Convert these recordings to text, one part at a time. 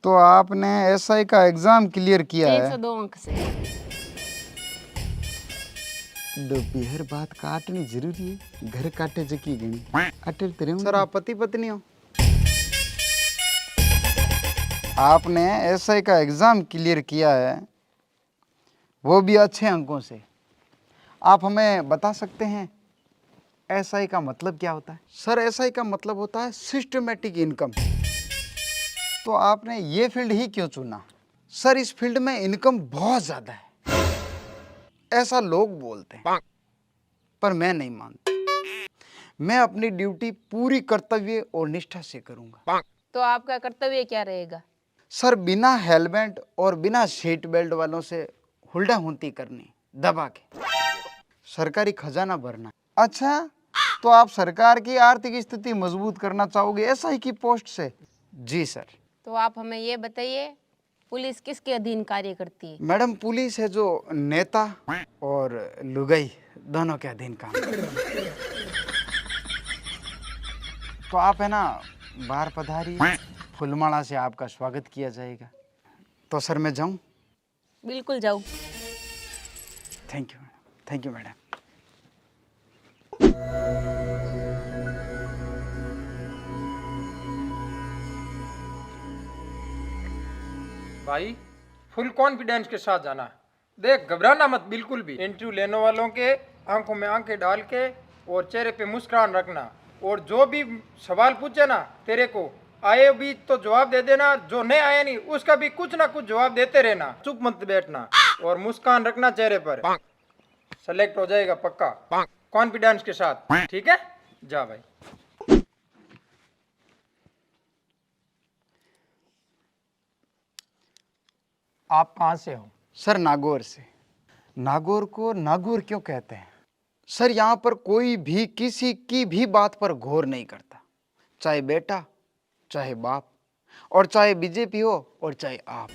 तो आपने एसआई का एग्जाम क्लियर किया है? 302 अंक से। दोपहर बात काटनी जरूरी है, घर काटे जकी गणी अटल तेरे। सर आप पति पत्नी हो? आपने एसआई का एग्जाम क्लियर किया है, वो भी अच्छे अंकों से। आप हमें बता सकते हैं एसआई का मतलब क्या होता है? सर एसआई का मतलब होता है सिस्टमेटिक इनकम। तो आपने ये फील्ड ही क्यों चुना? सर इस फील्ड में इनकम बहुत ज्यादा है, ऐसा लोग बोलते हैं, पर मैं नहीं मानता। मैं अपनी ड्यूटी पूरी कर्तव्य और निष्ठा से करूंगा। तो आपका कर्तव्य क्या रहेगा? सर बिना हेलमेट और बिना सीट बेल्ट वालों से हुल्डा हुंती करनी, दबा के सरकारी खजाना भरना। अच्छा, तो आप सरकार की आर्थिक स्थिति मजबूत करना चाहोगे एसआई की पोस्ट से? जी सर। तो आप हमें ये बताइए, पुलिस किसके अधीन कार्य करती है? मैडम पुलिस है जो नेता और लुगाई दोनों के अधीन काम। तो आप है ना बाहर पधारी, फुलमाला से आपका स्वागत किया जाएगा। तो सर मैं जाऊं? बिल्कुल जाओ। Thank you madam, thank you madam. भाई फुल कॉन्फिडेंस के साथ जाना। देख घबराना मत बिल्कुल भी। इंटरव्यू लेने वालों के आंखों में आंखें डाल के और चेहरे पे मुस्कुरान रखना, और जो भी सवाल पूछे ना तेरे को आए भी तो जवाब दे देना, जो नहीं आया नहीं उसका भी कुछ ना कुछ जवाब देते रहना, चुप मत बैठना और मुस्कान रखना चेहरे पर। सेलेक्ट हो जाएगा पक्का, कॉन्फिडेंस के साथ, ठीक है? जा भाई। आप कहाँ से हो? सर नागौर से। नागौर को नागौर क्यों कहते हैं? सर यहाँ पर कोई भी किसी की भी बात पर गौर नहीं करता, चाहे बेटा चाहे बाप, और चाहे बीजेपी हो और चाहे आप।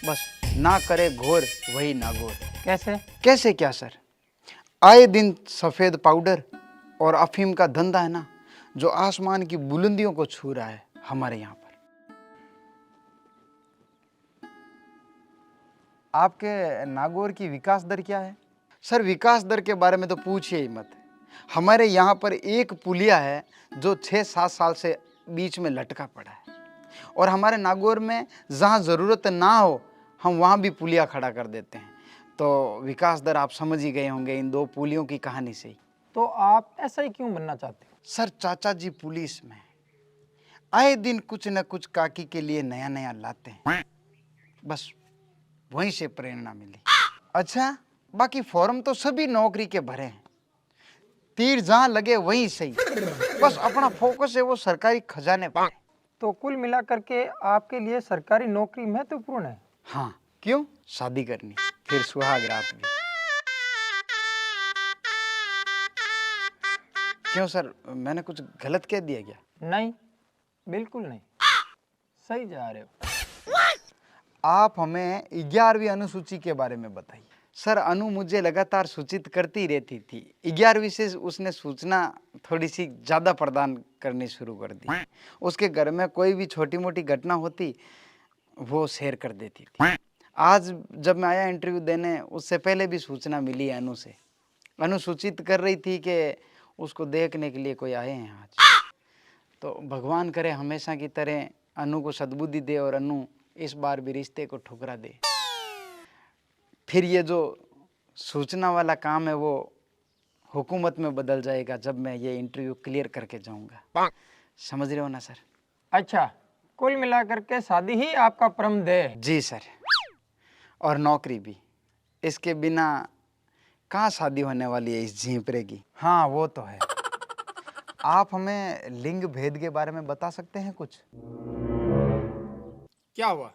बस ना करे घोर वही नागौर। कैसे? कैसे क्या सर? आए दिन सफेद पाउडर और अफीम का धंधा है ना, जो आसमान की बुलंदियों को छू रहा है हमारे यहाँ पर। आपके नागौर की विकास दर क्या है? सर विकास दर के बारे में तो पूछिए ही मत। हमारे यहाँ पर एक पुलिया है जो 6-7 साल से बीच में लटका पड़ा है, और हमारे नागौर में जहाँ ज़रूरत ना हो हम वहाँ भी पुलिया खड़ा कर देते हैं। तो विकास दर आप समझ ही गए होंगे इन दो पुलियों की कहानी से ही। तो आप ऐसा ही क्यों बनना चाहते हो? सर चाचा जी पुलिस में आए दिन कुछ न कुछ काकी के लिए नया नया लाते हैं, बस वहीं से प्रेरणा मिली। अच्छा, बाकी फॉर्म तो सभी नौकरी के भरे हैं, तीर जहां लगे वहीं सही, बस अपना फोकस है वो सरकारी खजाने पर। तो कुल मिलाकर के आपके लिए सरकारी नौकरी महत्वपूर्ण है? हाँ, क्यों? शादी करनी, फिर सुहाग रात भी। क्यों सर, मैंने कुछ गलत कह दिया क्या? नहीं, बिल्कुल नहीं, सही जा रहे हो। आप हमें 11वीं अनुसूची के बारे में बताइए। सर अनु मुझे लगातार सूचित करती रहती थी, 11वीं से उसने सूचना थोड़ी सी ज़्यादा प्रदान करनी शुरू कर दी। उसके घर में कोई भी छोटी मोटी घटना होती वो शेयर कर देती थी। आज जब मैं आया इंटरव्यू देने, उससे पहले भी सूचना मिली है अनु से। अनु सूचित कर रही थी कि उसको देखने के लिए कोई आए हैं आज। तो भगवान करे हमेशा की तरह अनु को सद्बुद्धि दे और अनु इस बार भी रिश्ते को ठुकरा दे। फिर ये जो सूचना वाला काम है वो हुकूमत में बदल जाएगा जब मैं ये इंटरव्यू क्लियर करके जाऊंगा। समझ रहे हो ना सर? अच्छा, कुल मिलाकर के शादी ही आपका परम ध्येय है? जी सर, और नौकरी भी। इसके बिना कहाँ शादी होने वाली है इस झींपरे की। हाँ वो तो है। आप हमें लिंग भेद के बारे में बता सकते हैं कुछ? क्या हुआ?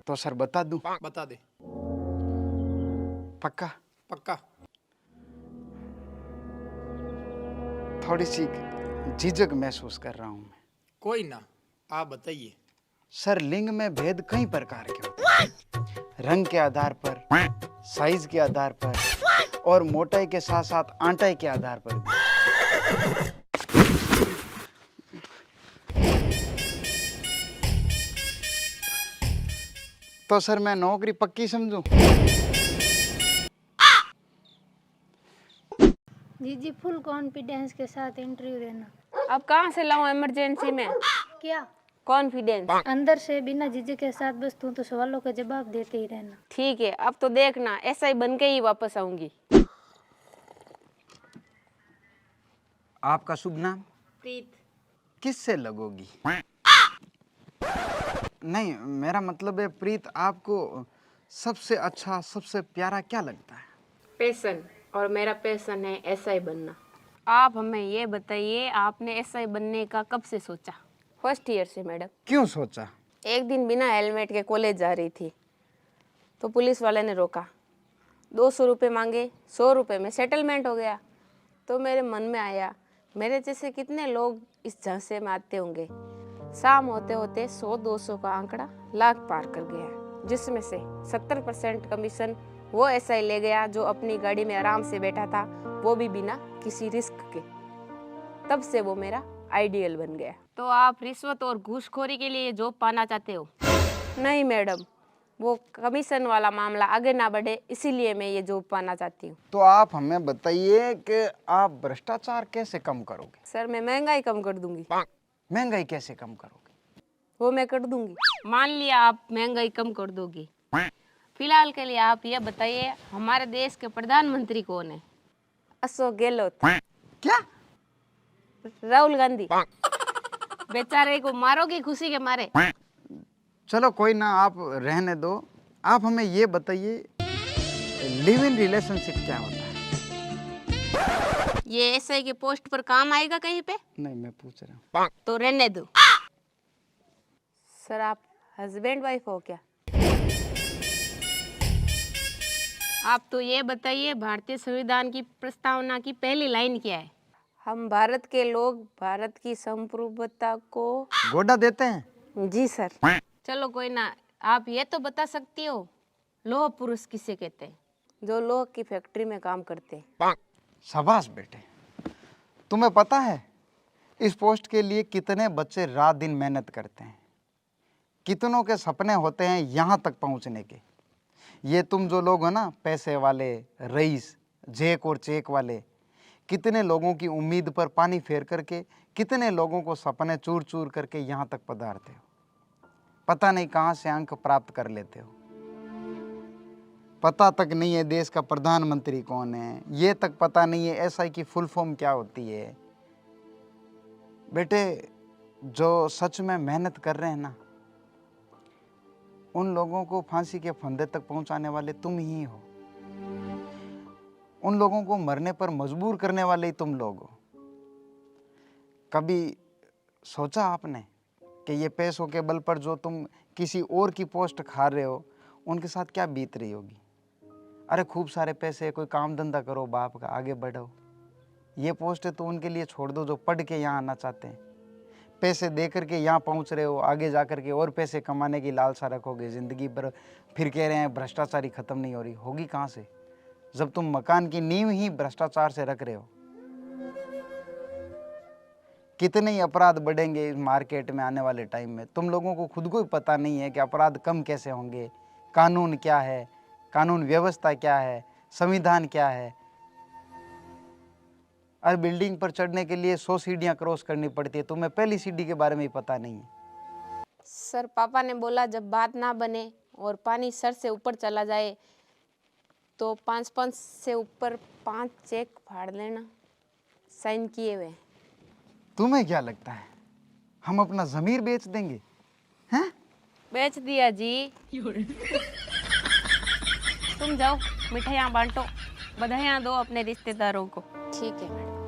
तो सर बता दूं? बता दे। पक्का? पक्का। थोड़ी सी झिझक महसूस कर रहा हूं मैं। कोई ना, आप बताइए। सर लिंग में भेद कई प्रकार के होते हैं, रंग के आधार पर, साइज के आधार पर, और मोटाई के साथ साथ आंटाई के आधार पर भी। तो सर मैं नौकरी पक्की समझूं? जी फुल कॉन्फिडेंस के साथ इंटरव्यू देना। अब कहाँ से लाऊं इमरजेंसी में क्या? कॉन्फिडेंस? अंदर से बिना झिझक के साथ बस तू तो सवालों का जवाब देते ही रहना। ठीक है, अब तो देखना एसआई बन के ही वापस आऊंगी। आपका शुभ नाम? प्रीत। किससे लगोगी? नहीं, मेरा मतलब है प्रीत, आपको सबसे अच्छा, सबसे प्यारा क्या लगता है? पैशन, और मेरा पैशन है एसआई बनना। आप हमें ये बताइए, आपने एसआई बनने का कब से सोचा? फर्स्ट ईयर से मैडम। क्यों सोचा? एक दिन बिना हेलमेट के कॉलेज जा रही थी तो पुलिस वाले ने रोका, 200 रुपये मांगे, 100 रुपये में सेटलमेंट हो गया। तो मेरे मन में आया, मेरे जैसे कितने लोग इस झांसे में आते होंगे। शाम होते होते 100-200 का आंकड़ा लाख पार कर गया, जिसमें से 70% कमीशन वो एसआई ले गया जो अपनी गाड़ी में आराम से बैठा था, वो भी बिना किसी रिस्क के। तब से वो मेरा आइडियल बन गया। तो आप रिश्वत और घूसखोरी के लिए जॉब पाना चाहते हो? नहीं मैडम, वो कमीशन वाला मामला आगे ना बढ़े, इसीलिए मैं ये जॉब पाना चाहती हूँ। तो आप हमें बताइए कि आप भ्रष्टाचार कैसे कम करोगे? सर, मैं महंगाई कम कर दूंगी। महंगाई कैसे कम करोगे? वो मैं कर दूंगी। मान लिया आप महंगाई कम कर दोगी। फिलहाल के लिए आप ये बताइए, हमारे देश के प्रधानमंत्री कौन है? अशोक गहलोत। क्या? राहुल गांधी। बेचारे को मारोगे खुशी के मारे? चलो कोई ना, आप रहने दो। आप हमें ये बताइए, लिव इन रिलेशनशिप क्या होता है? ये एसआई के पोस्ट पर काम आएगा कहीं पे? नहीं, मैं पूछ रहा हूँ। तो रहने दो। सर, आप हस्बैंड वाइफ हो क्या? आप तो ये बताइए, भारतीय संविधान की प्रस्तावना की पहली लाइन क्या है? हम भारत के लोग भारत की संप्रभुता को गोड़ा देते हैं? जी सर। चलो कोई ना, आप ये तो बता सकती हो, लौह पुरुष किसे कहते हैं? जो लोह की फैक्ट्री में काम करते हैं। शाबाश बेटे। तुम्हें पता है इस पोस्ट के लिए कितने बच्चे रात दिन मेहनत करते हैं? कितनों के सपने होते हैं यहाँ तक पहुँचने के? ये तुम जो लोग हो ना, पैसे वाले, रईस, जेक और चेक वाले, कितने लोगों की उम्मीद पर पानी फेर करके, कितने लोगों को सपने चूर चूर करके यहाँ तक पधारते हो। पता नहीं कहाँ से अंक प्राप्त कर लेते हो। पता तक नहीं है देश का प्रधानमंत्री कौन है, ये तक पता नहीं है एसआई की फुल फॉर्म क्या होती है। बेटे, जो सच में मेहनत कर रहे हैं ना, उन लोगों को फांसी के फंदे तक पहुंचाने वाले तुम ही हो। उन लोगों को मरने पर मजबूर करने वाले ही तुम लोग हो। कभी सोचा आपने कि ये पैसों के बल पर जो तुम किसी और की पोस्ट खा रहे हो, उनके साथ क्या बीत रही होगी? अरे खूब सारे पैसे, कोई काम धंधा करो बाप का, आगे बढ़ो। ये पोस्ट तो उनके लिए छोड़ दो जो पढ़ के यहाँ आना चाहते हैं। पैसे दे करके यहाँ पहुँच रहे हो, आगे जा करके और पैसे कमाने की लालसा रखोगे ज़िंदगी भर, फिर कह रहे हैं भ्रष्टाचारी ख़त्म नहीं हो रही। होगी कहाँ से, जब तुम मकान की नींव ही भ्रष्टाचार से रख रहे हो। कितने ही अपराध बढ़ेंगे इस मार्केट में आने वाले टाइम में। तुम लोगों को खुद को ही पता नहीं है कि अपराध कम कैसे होंगे, कानून क्या है, कानून व्यवस्था क्या है, संविधान क्या है। और बिल्डिंग पर चढ़ने के लिए 100 सीढ़ियाँ क्रॉस करनी पड़ती है, तुम्हें पहली सीढ़ी के बारे में ही पता नहीं है। सर, पापा ने बोला जब बात ना बने और पानी सर से ऊपर चला जाए तो 5 से ऊपर 5 चेक फाड़ लेना, साइन किए हुए। तुम्हें क्या लगता है हम अपना ज़मीर बेच देंगे? हैं? बेच दिया जी। तुम जाओ, मिठाइयाँ बांटो, बधाइयाँ दो अपने रिश्तेदारों को। ठीक है मैडम।